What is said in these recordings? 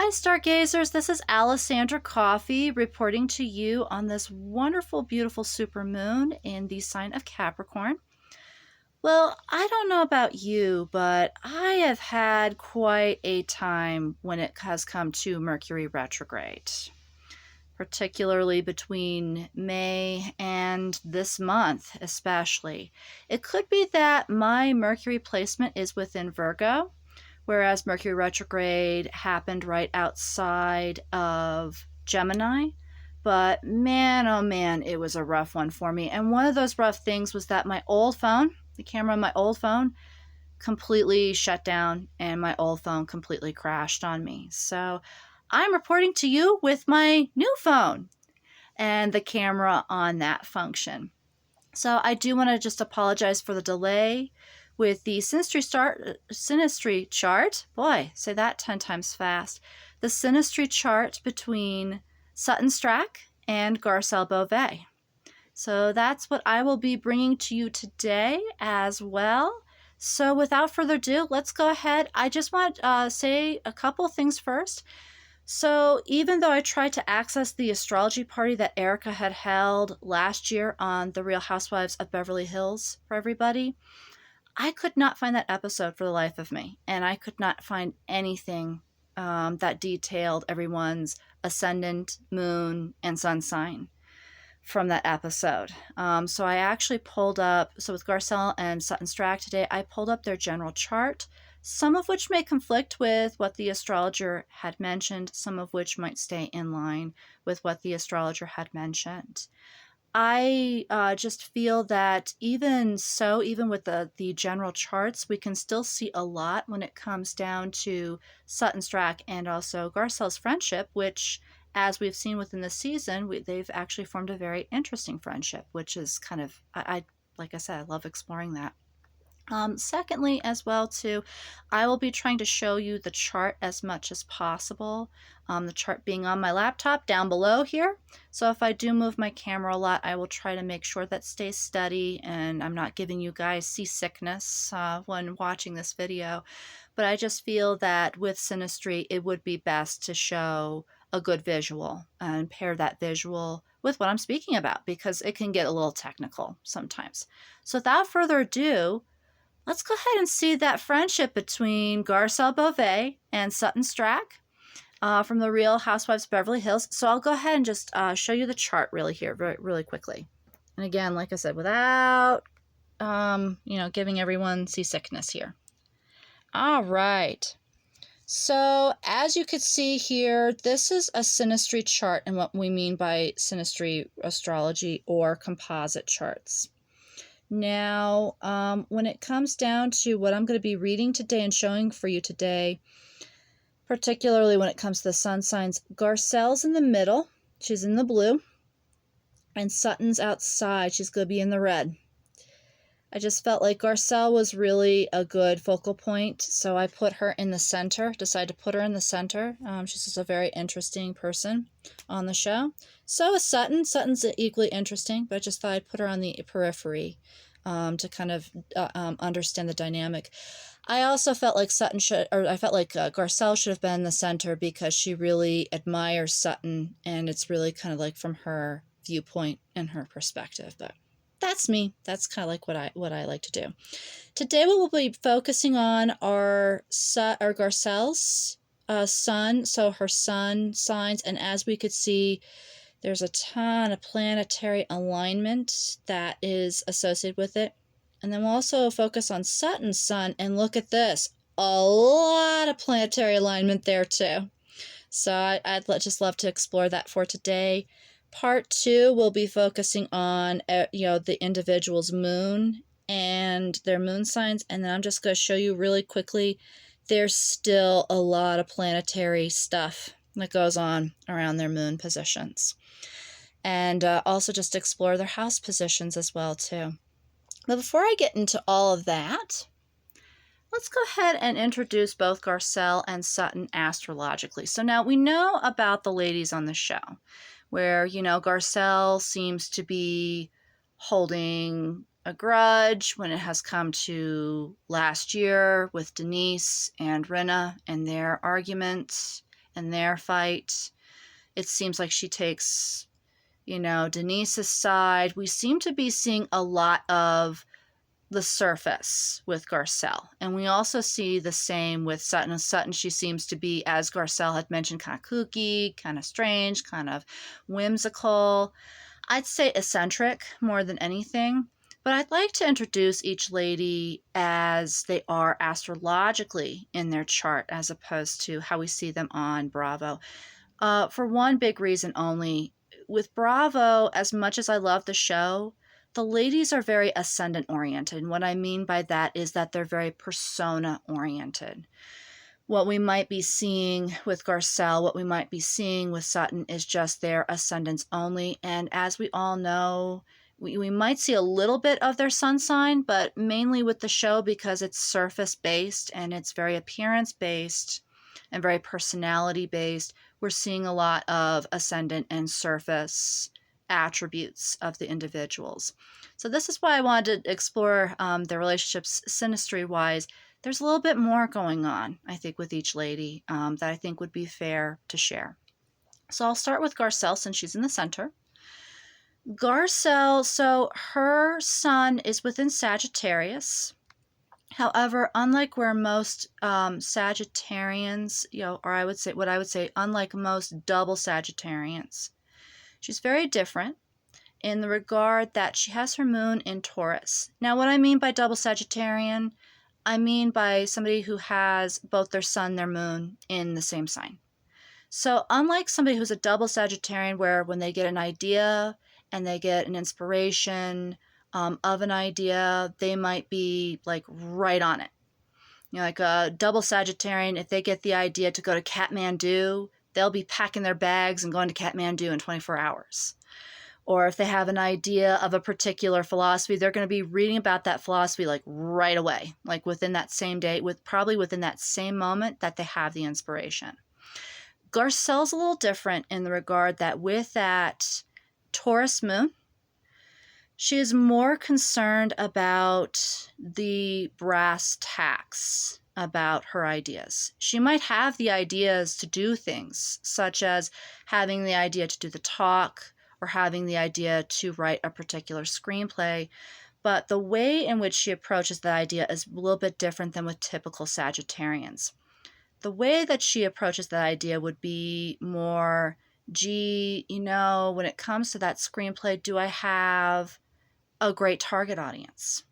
Hi, Stargazers. This is Alissandra Coffey reporting to you on this wonderful, beautiful supermoon in the sign of Capricorn. Well, I don't know about you, but I have had quite a time when it has come to Mercury retrograde, particularly between May and this month, especially. It could be that my Mercury placement is within Virgo, whereas Mercury retrograde happened right outside of Gemini. But man, oh man, it was a rough one for me. And one of those rough things was that my old phone, the camera on my old phone, completely shut down and my old phone completely crashed on me. So I'm reporting to you with my new phone and the camera on that function. So I do want to just apologize for the delay with the Synastry Chart. Boy, say that 10 times fast. The Synastry Chart between Sutton and Garcelle Beauvais. So that's what I will be bringing to you today as well. So without further ado, let's go ahead. I just want to say a couple things first. So even though I tried to access the astrology party that Erica had held last year on the Real Housewives of Beverly Hills for everybody, I could not find that episode for the life of me. And I could not find anything that detailed everyone's ascendant, moon, and sun sign from that episode. So I actually pulled up, so with Garcelle and Sutton today, I pulled up their general chart, some of which may conflict with what the astrologer had mentioned, some of which might stay in line with what the astrologer had mentioned. I just feel that even with the general charts, we can still see a lot when it comes down to Sutton and also Garcelle's friendship, which, as we've seen within the season, they've actually formed a very interesting friendship, which is kind of, like I said, I love exploring that. Secondly, as well, too, I will be trying to show you the chart as much as possible. The chart being on my laptop down below here. So if I do move my camera a lot, I will try to make sure that stays steady and I'm not giving you guys seasickness when watching this video. But I just feel that with Synastry, it would be best to show a good visual and pair that visual with what I'm speaking about, because it can get a little technical sometimes. So without further ado, let's go ahead and see that friendship between Garcelle Beauvais and Sutton from the Real Housewives of Beverly Hills. So I'll go ahead and just show you the chart really quickly. And again, like I said, without, giving everyone seasickness here. All right. So as you can see here, this is a Synastry chart and what we mean by Synastry astrology or composite charts. Now, when it comes down to what I'm going to be reading today and showing for you today, particularly when it comes to the sun signs, Garcelle's in the middle. She's in the blue. And Sutton's outside. She's going to be in the red. I just felt like Garcelle was really a good focal point, so I put her in the center, decided to put her in the center. She's just a very interesting person on the show. So is Sutton. Sutton's equally interesting, but I just thought I'd put her on the periphery to kind of understand the dynamic. I also felt like Garcelle should have been in the center because she really admires Sutton, and it's really kind of like from her viewpoint and her perspective, but that's me. That's kind of like what I like to do. Today what we'll be focusing on are Garcelle's sun, so her sun signs, and as we could see, there's a ton of planetary alignment that is associated with it. And then we'll also focus on Sutton's sun, and look at this. A lot of planetary alignment there too. So I'd just love to explore that for today. Part 2 will be focusing on the individual's moon and their moon signs, and then I'm just going to show you really quickly. There's still a lot of planetary stuff that goes on around their moon positions, and also just explore their house positions as well too. But before I get into all of that, let's go ahead and introduce both Garcelle and Sutton astrologically. So now we know about the ladies on the show, where, Garcelle seems to be holding a grudge when it has come to last year with Denise and Rinna and their arguments in their fight. It seems like she takes, Denise's side. We seem to be seeing a lot of the surface with Garcelle. And we also see the same with Sutton. Sutton, she seems to be, as Garcelle had mentioned, kind of kooky, kind of strange, kind of whimsical. I'd say eccentric more than anything. But I'd like to introduce each lady as they are astrologically in their chart, as opposed to how we see them on Bravo. For one big reason only. With Bravo, as much as I love the show, the ladies are very ascendant oriented. And what I mean by that is that they're very persona oriented. What we might be seeing with Garcelle, what we might be seeing with Sutton is just their ascendants only. And as we all know, we might see a little bit of their sun sign, but mainly with the show, because it's surface based and it's very appearance based and very personality based, we're seeing a lot of ascendant and surface attributes of the individuals. So this is why I wanted to explore their relationships synastry-wise. There's a little bit more going on, I think, with each lady that I think would be fair to share. So I'll start with Garcelle since she's in the center. Garcelle, so her sun is within Sagittarius. However, unlike where most Sagittarians, or I would say, unlike most double Sagittarians, she's very different in the regard that she has her moon in Taurus. Now, what I mean by double Sagittarian, I mean by somebody who has both their sun and their moon in the same sign. So unlike somebody who's a double Sagittarian, where when they get an idea and they get an inspiration of an idea, they might be like right on it. Like a double Sagittarian, if they get the idea to go to Kathmandu, they'll be packing their bags and going to Kathmandu in 24 hours. Or if they have an idea of a particular philosophy, they're going to be reading about that philosophy like right away, like within that same day, probably within that same moment that they have the inspiration. Garcelle's a little different in the regard that with that Taurus moon, she is more concerned about the brass tacks about her ideas. She might have the ideas to do things, such as having the idea to do the talk or having the idea to write a particular screenplay, but the way in which she approaches that idea is a little bit different than with typical Sagittarians. The way that she approaches that idea would be more, when it comes to that screenplay, do I have a great target audience?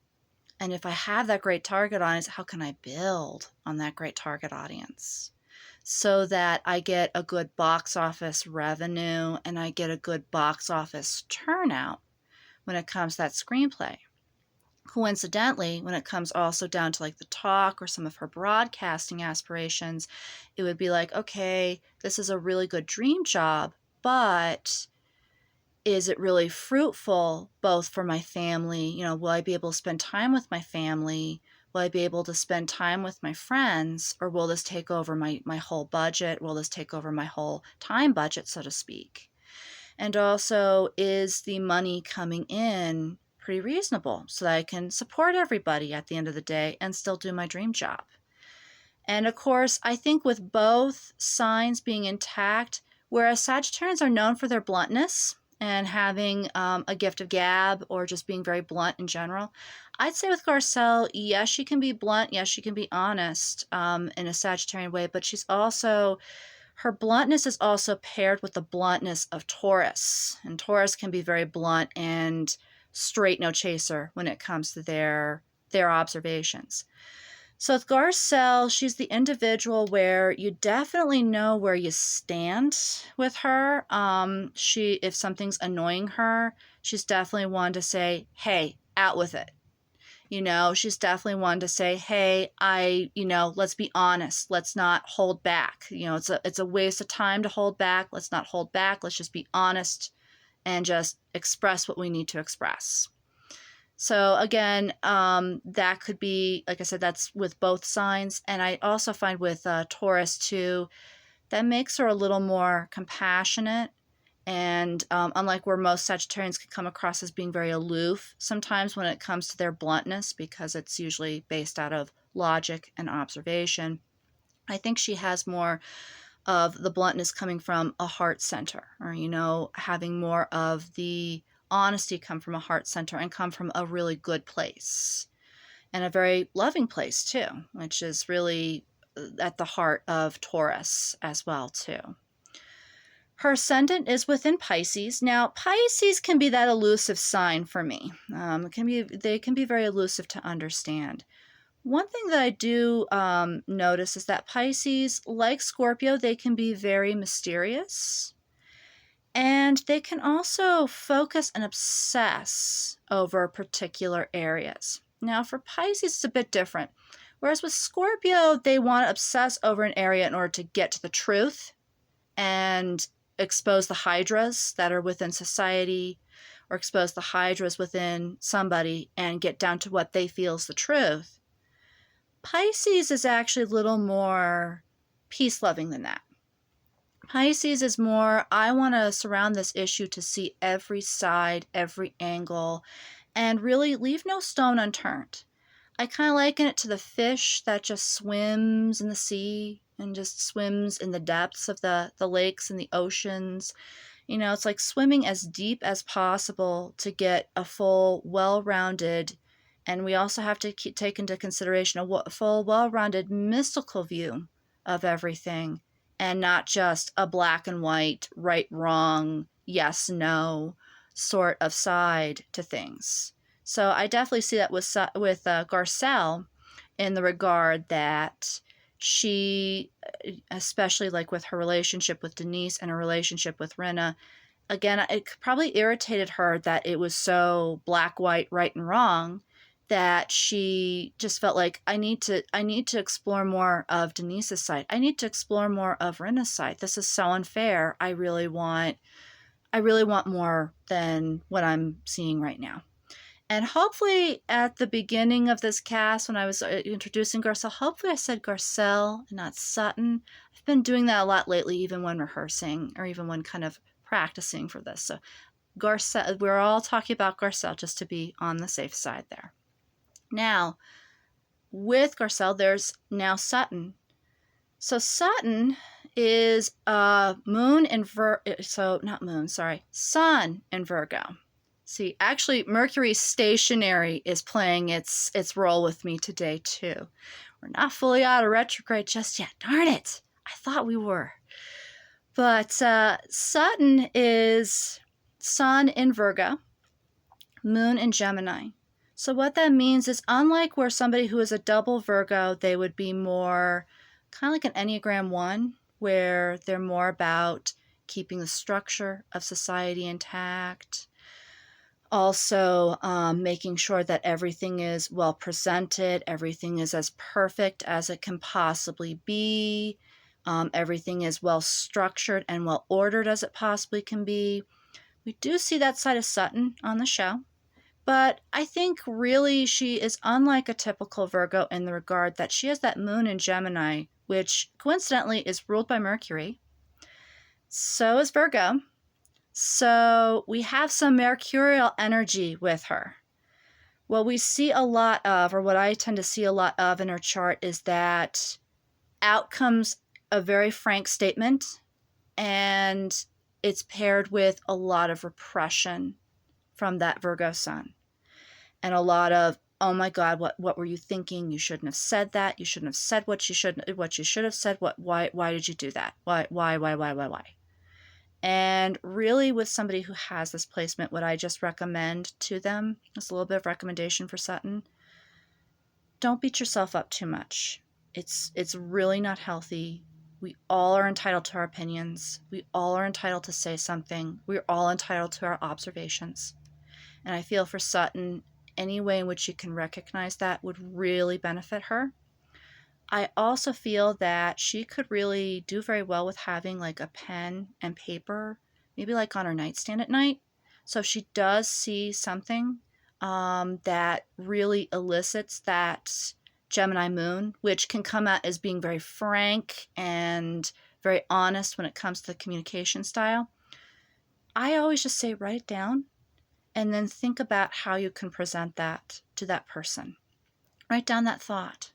And if I have that great target audience, how can I build on that great target audience so that I get a good box office revenue and I get a good box office turnout when it comes to that screenplay? Coincidentally, when it comes also down to like the talk or some of her broadcasting aspirations, it would be like, okay, this is a really good dream job, but is it really fruitful both for my family? Will I be able to spend time with my family? Will I be able to spend time with my friends? Or will this take over my whole budget? Will this take over my whole time budget, so to speak? And also, is the money coming in pretty reasonable so that I can support everybody at the end of the day and still do my dream job? And of course, I think with both signs being intact, whereas Sagittarians are known for their bluntness and having a gift of gab or just being very blunt in general, I'd say with Garcelle, yes, she can be blunt. Yes, she can be honest in a Sagittarian way, but her bluntness is also paired with the bluntness of Taurus. And Taurus can be very blunt and straight, no chaser when it comes to their observations. So with Garcelle, she's the individual where you definitely know where you stand with her. If something's annoying her, she's definitely one to say, hey, out with it. She's definitely one to say, hey, let's be honest. Let's not hold back. It's a waste of time to hold back. Let's not hold back. Let's just be honest and just express what we need to express. So again, that could be, like I said, that's with both signs. And I also find with Taurus too, that makes her a little more compassionate. And unlike where most Sagittarians can come across as being very aloof, sometimes when it comes to their bluntness, because it's usually based out of logic and observation, I think she has more of the bluntness coming from a heart center, or, having more of the honesty come from a heart center and come from a really good place and a very loving place too, which is really at the heart of Taurus as well too. Her ascendant is within Pisces. Now, Pisces can be that elusive sign for me. They can be very elusive to understand. One thing that I do notice is that Pisces, like Scorpio, they can be very mysterious. And they can also focus and obsess over particular areas. Now, for Pisces, it's a bit different. Whereas with Scorpio, they want to obsess over an area in order to get to the truth and expose the hydras that are within society, or expose the hydras within somebody and get down to what they feel is the truth. Pisces is actually a little more peace-loving than that. Pisces is more, I want to surround this issue to see every side, every angle, and really leave no stone unturned. I kind of liken it to the fish that just swims in the sea and just swims in the depths of the lakes and the oceans. It's like swimming as deep as possible to get a full, well-rounded, and we also have to take into consideration a full, well-rounded mystical view of everything, and not just a black and white, right, wrong, yes, no sort of side to things. So I definitely see that with Garcelle, in the regard that she, especially like with her relationship with Denise and her relationship with Rinna, again, it probably irritated her that it was so black, white, right, and wrong, that she just felt like, I need to explore more of Denise's side. I need to explore more of Rinna's side. This is so unfair. I really want more than what I'm seeing right now. And hopefully at the beginning of this cast, when I was introducing Garcelle, hopefully I said Garcelle and not Sutton. I've been doing that a lot lately, even when rehearsing or even when kind of practicing for this. So Garcelle, we're all talking about Garcelle just to be on the safe side there. Now, with Garcelle, there's now Sutton. So Sutton is Sun in Virgo. See, actually, Mercury stationary is playing its role with me today, too. We're not fully out of retrograde just yet. Darn it. I thought we were. But Sutton is Sun in Virgo, Moon in Gemini. So what that means is, unlike where somebody who is a double Virgo, they would be more kind of like an Enneagram 1, where they're more about keeping the structure of society intact, also making sure that everything is well presented, everything is as perfect as it can possibly be, everything is well structured and well ordered as it possibly can be. We do see that side of Sutton on the show, but I think really she is unlike a typical Virgo in the regard that she has that moon in Gemini, which coincidentally is ruled by Mercury. So is Virgo. So we have some mercurial energy with her. What we see a lot of, or what I tend to see a lot of in her chart, is that out comes a very frank statement, and it's paired with a lot of repression from that Virgo sun. And a lot of, oh my God, what were you thinking? You shouldn't have said that. You shouldn't have said what you should have said. Why did you do that? Why? And really, with somebody who has this placement, what I just recommend to them, is a little bit of recommendation for Sutton. Don't beat yourself up too much. It's really not healthy. We all are entitled to our opinions. We all are entitled to say something. We're all entitled to our observations. And I feel for Sutton, any way in which you can recognize that would really benefit her. I also feel that she could really do very well with having like a pen and paper, maybe like on her nightstand at night. So if she does see something that really elicits that Gemini moon, which can come out as being very frank and very honest when it comes to the communication style, I always just say write it down and then think about how you can present that to that person. Write down that thought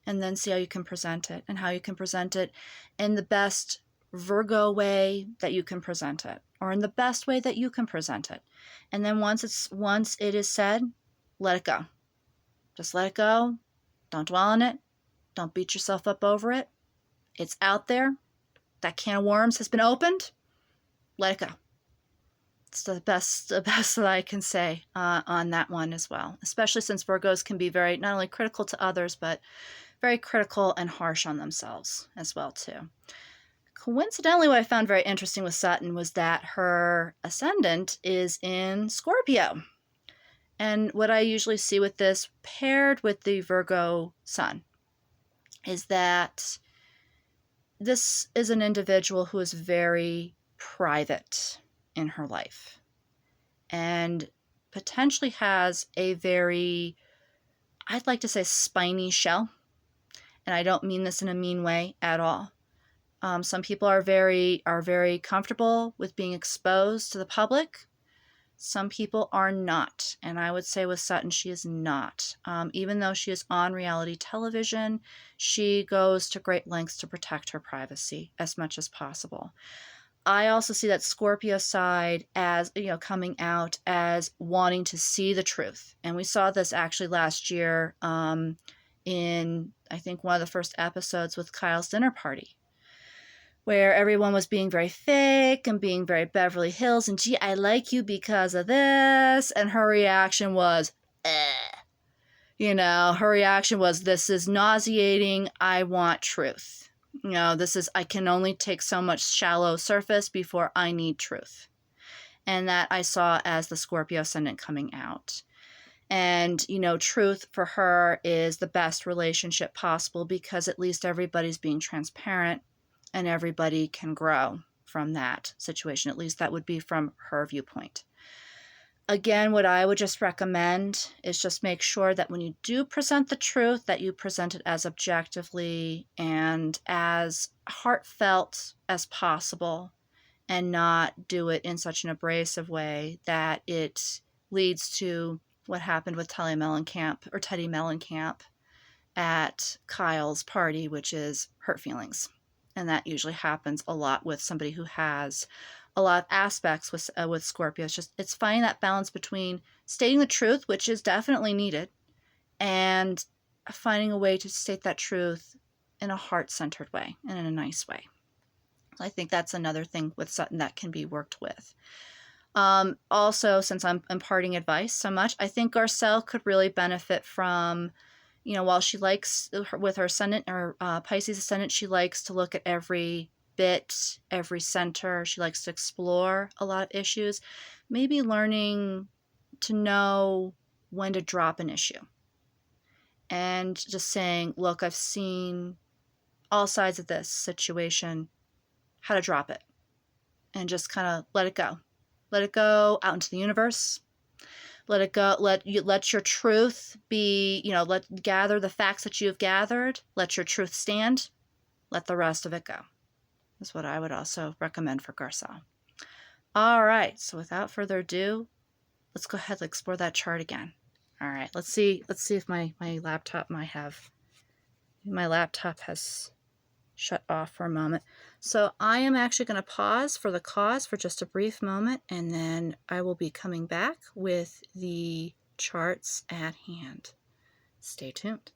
and then see how you can present it, and how you can present it in the best Virgo way that you can present it, or in the best way that you can present it. And then once it is said, let it go. Just let it go. Don't dwell on it. Don't beat yourself up over it. It's out there. That can of worms has been opened. Let it go. It's the best that I can say on that one as well, especially since Virgos can be very, not only critical to others, but very critical and harsh on themselves as well too. Coincidentally, what I found very interesting with Sutton was that her ascendant is in Scorpio. And what I usually see with this paired with the Virgo sun is that this is an individual who is very private in her life and potentially has a very, I'd like to say, spiny shell. And I don't mean this in a mean way at all. Some people are very comfortable with being exposed to the public. Some people are not. And I would say with Sutton, she is not. Even though she is on reality television, she goes to great lengths to protect her privacy as much as possible. I also see that Scorpio side as, coming out as wanting to see the truth. And we saw this actually last year in, I think, one of the first episodes with Kyle's dinner party, where everyone was being very fake and being very Beverly Hills and, gee, I like you because of this. And her reaction was, her reaction was, this is nauseating. I want truth. I can only take so much shallow surface before I need truth. And that I saw as the Scorpio ascendant coming out. And, truth for her is the best relationship possible because at least everybody's being transparent and everybody can grow from that situation. At least that would be from her viewpoint. Again, what I would just recommend is just make sure that when you do present the truth, that you present it as objectively and as heartfelt as possible and not do it in such an abrasive way that it leads to what happened with Teddy Mellencamp at Kyle's party, which is hurt feelings. And that usually happens a lot with somebody who has a lot of aspects with Scorpio. It's finding that balance between stating the truth, which is definitely needed, and finding a way to state that truth in a heart-centered way and in a nice way. I think that's another thing with Sutton that can be worked with. Also, since I'm imparting advice so much, I think Garcelle could really benefit from, while she likes, with her ascendant or Pisces ascendant, she likes to look at every bit, every center. She likes to explore a lot of issues. Maybe learning to know when to drop an issue. And just saying, look, I've seen all sides of this situation, how to drop it. And just kind of let it go. Let it go out into the universe. Let it go. Let your truth be, gather the facts that you have gathered. Let your truth stand. Let the rest of it go. Is what I would also recommend for Garcelle. All right. So without further ado, let's go ahead and explore that chart again. All right. Let's see if my laptop has shut off for a moment. So I am actually going to pause for the cause for just a brief moment, and then I will be coming back with the charts at hand. Stay tuned.